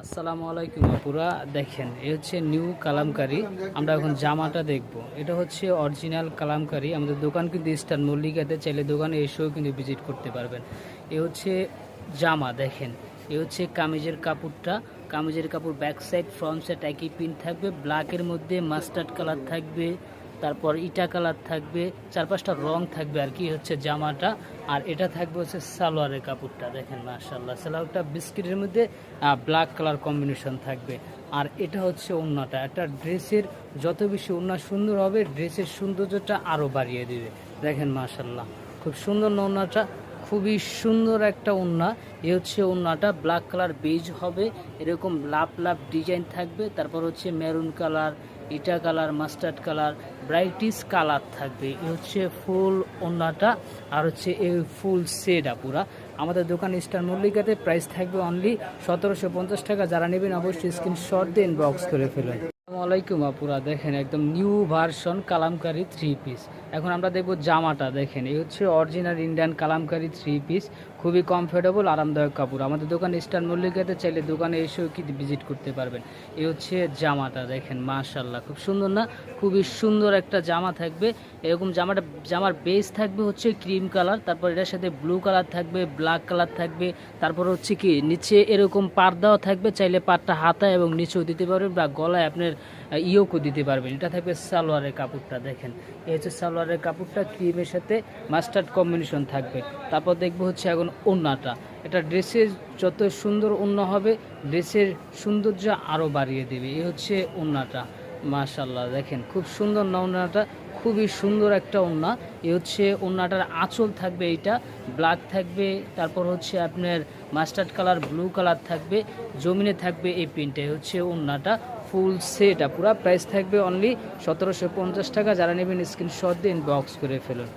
আসসালামু আলাইকুম আপুরা, দেখেন এ হচ্ছে নিউ কালামকারী। আমরা এখন জামাটা দেখব। এটা হচ্ছে অরিজিনাল কালামকারী। আমাদের দোকান কিন্তু ইস্টার্ন মল্লিকাতে, চাইলে দোকানে এসেও কিন্তু ভিজিট করতে পারবেন। এ হচ্ছে জামা, দেখেন এ হচ্ছে কামিজের কাপড়টা। কামিজের কাপড় ব্যাক সাইড ফ্রন্ট সাইড একই প্রিন্ট থাকবে, ব্ল্যাকের মধ্যে মাস্টার্ড কালার থাকবে, তারপর ইটা কালার থাকবে, চার পাঁচটা রং থাকবে আর কি হচ্ছে জামাটা। আর এটা থাকবে হচ্ছে সালোয়ারের কাপড়টা, দেখেন মাশাআল্লাহ সালোয়ারটা বিস্কিটের মধ্যে ব্ল্যাক কালার কম্বিনেশন থাকবে। আর এটা হচ্ছে ওড়নাটা। একটা ড্রেসের যত বেশি ওড়না সুন্দর হবে, ড্রেসের সৌন্দর্যটা আরও বাড়িয়ে দেবে। দেখেন মাশাআল্লাহ খুব সুন্দর না ওড়নাটা, খুবই সুন্দর একটা ওড়না। এ হচ্ছে ওড়নাটা ব্ল্যাক কালার বেজ হবে, এরকম লাভ লাভ ডিজাইন থাকবে। তারপর হচ্ছে মেরুন কালার, ইটা কালার, মাস্টার্ড কালার, ব্রাইটিশ কালার থাকবে। এ হচ্ছে ফুল ওড়নাটা। আর হচ্ছে এই ফুল সেট আপুরা আমাদের দোকান ইস্টার্ন মল্লিকাতে। প্রাইস থাকবে অনলি 1750 টাকা। যারা নেবেন অবশ্যই স্ক্রিনশট দিয়ে ইনবক্স করে ফেলেন। আসসালামু আলাইকুম আপুরা, দেখেন একদম নিউ ভার্সন কালামকারী 3 পিস। এখন আমরা দেখব জামাটা। দেখেন এই হচ্ছে অরিজিনাল ইন্ডিয়ান কালামকারী 3 পিস, খুবই কমফোর্টেবল আরামদায়ক কাপড়। আমাদের দোকান ইস্টার্ন মল্লিকাতে, চাইলে দোকানে এসেও কি ভিজিট করতে পারবেন। এই হচ্ছে জামাটা, দেখেন মাশাআল্লাহ খুব সুন্দর না, খুবই সুন্দর একটা জামা থাকবে। এরকম জামার বেস থাকবে হচ্ছে ক্রিম কালার, তারপর এটার সাথে ব্লু কালার থাকবে, ব্ল্যাক কালার থাকবে। তারপর হচ্ছে কি নিচে এরকম পাড় দেওয়া থাকবে, চাইলে পাড়টা হাতায় এবং নিচেও দিতে পারবেন বা গলায় আপনার ইয়োকও দিতে পারবেন। এটা থাকবে সালোয়ারের কাপড়টা, দেখেন এই হচ্ছে সালোয়ারের কাপড়টা, ক্রিমের সাথে মাস্টার্ড কম্বিনেশন থাকবে। তারপর দেখবো হচ্ছে এখন ওড়নাটা। এটা ড্রেসের যত সুন্দর ওড়না হবে, ড্রেসের সৌন্দর্য আরও বাড়িয়ে দেবে। এই হচ্ছে ওড়নাটা মাশাআল্লাহ, দেখেন খুব সুন্দর না ওড়নাটা, খুবই সুন্দর একটা ওড়না। এই হচ্ছে ওড়নাটার আঁচল থাকবে, এইটা ব্ল্যাক থাকবে, তারপর হচ্ছে আপনার মাস্টার্ড কালার, ব্লু কালার থাকবে, জমিনে থাকবে এই প্রিন্টে। হচ্ছে ওড়নাটা ফুল সেট পুরা। প্রাইস থাকবে অনলি 1750 টাকা। যারা নেবেন স্ক্রিনশট দিয়ে ইনবক্স করে ফেলুন।